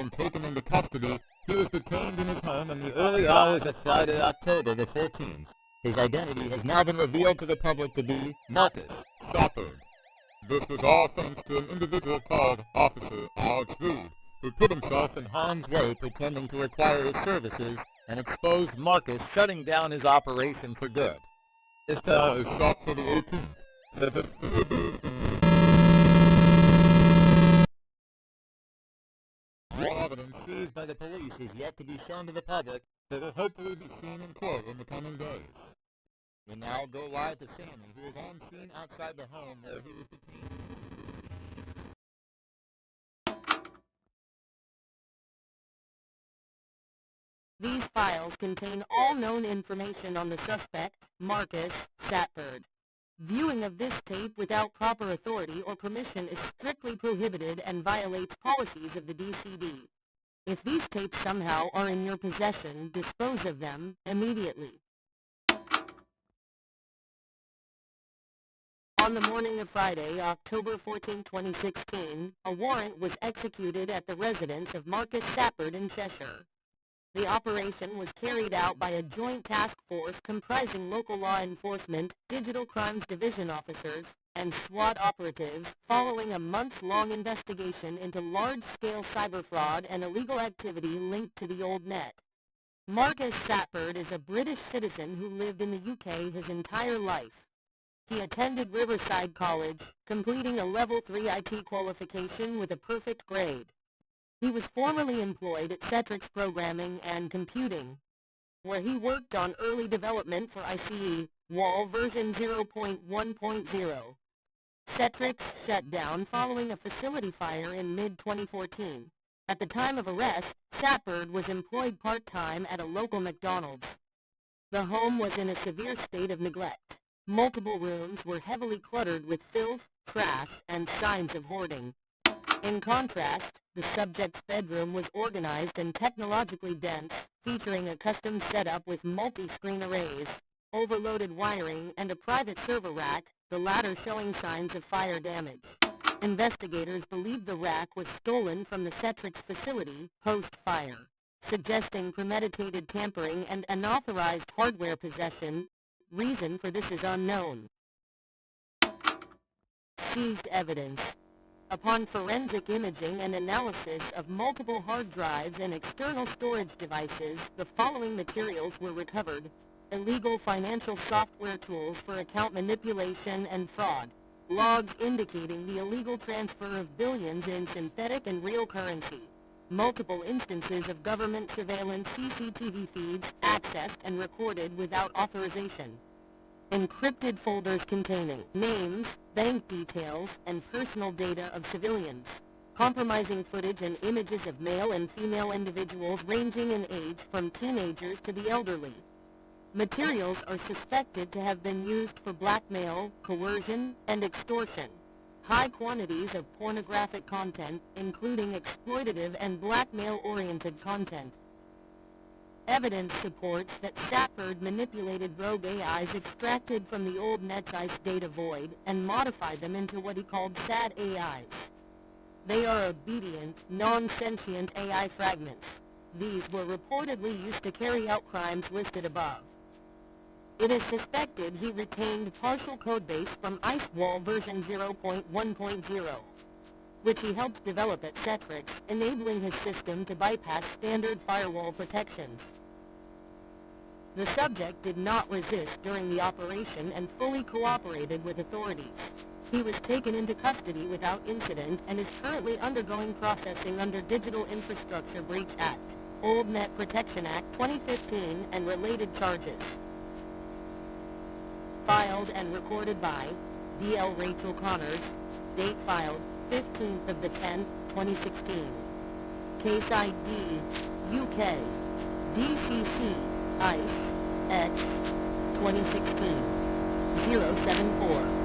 been taken into custody. He was detained in his home in the early hours of Friday, October the 14th. His identity has now been revealed to the public to be Marcus Sappard. This was all thanks to an individual called Officer Alex Reed, who put himself in harm's way pretending to require his services and exposed Marcus, shutting down his operation for good. This is shot for the 18th. All evidence seized by the police is yet to be shown to the public, but will hopefully be seen in court in the coming days. We now go live to Sammy, who is on scene outside the home where he was detained. These files contain all known information on the suspect, Marcus Sappard. Viewing of this tape without proper authority or permission is strictly prohibited and violates policies of the DCD. If these tapes somehow are in your possession, dispose of them immediately. On the morning of Friday, October 14, 2016, a warrant was executed at the residence of Marcus Sappard in Cheshire. The operation was carried out by a joint task force comprising local law enforcement, digital crimes division officers, and SWAT operatives following a months-long investigation into large-scale cyber fraud and illegal activity linked to the old net. Marcus Sappard is a British citizen who lived in the UK his entire life. He attended Riverside College, completing a Level 3 IT qualification with a perfect grade. He was formerly employed at Citrix Programming and Computing, where he worked on early development for ICE WAL version 0.1.0. Citrix shut down following a facility fire in mid-2014. At the time of arrest, Sappard was employed part-time at a local McDonald's. The home was in a severe state of neglect. Multiple rooms were heavily cluttered with filth, trash, and signs of hoarding. In contrast, the subject's bedroom was organized and technologically dense, featuring a custom setup with multi-screen arrays, overloaded wiring, and a private server rack, the latter showing signs of fire damage. Investigators believe the rack was stolen from the Citrix facility post-fire, suggesting premeditated tampering and unauthorized hardware possession. Reason for this is unknown. Seized evidence. Upon forensic imaging and analysis of multiple hard drives and external storage devices, the following materials were recovered: illegal financial software tools for account manipulation and fraud, logs indicating the illegal transfer of billions in synthetic and real currency, multiple instances of government surveillance CCTV feeds accessed and recorded without authorization, encrypted folders containing names, bank details, and personal data of civilians, compromising footage and images of male and female individuals ranging in age from teenagers to the elderly. Materials are suspected to have been used for blackmail, coercion, and extortion. High quantities of pornographic content, including exploitative and blackmail-oriented content. Evidence supports that Sappard manipulated rogue AIs extracted from the old net's ICE data void and modified them into what he called SAD AIs. They are obedient, non-sentient AI fragments. These were reportedly used to carry out crimes listed above. It is suspected he retained partial codebase from ICE WAL version 0.1.0, which he helped develop at Citrix, enabling his system to bypass standard firewall protections. The subject did not resist during the operation and fully cooperated with authorities. He was taken into custody without incident and is currently undergoing processing under Digital Infrastructure Breach Act, Old Net Protection Act 2015, and related charges. Filed and recorded by D.L. Rachel Connors. Date filed 15th of the 10th, 2016. Case ID UK-DCC-ICE-X 2016 074.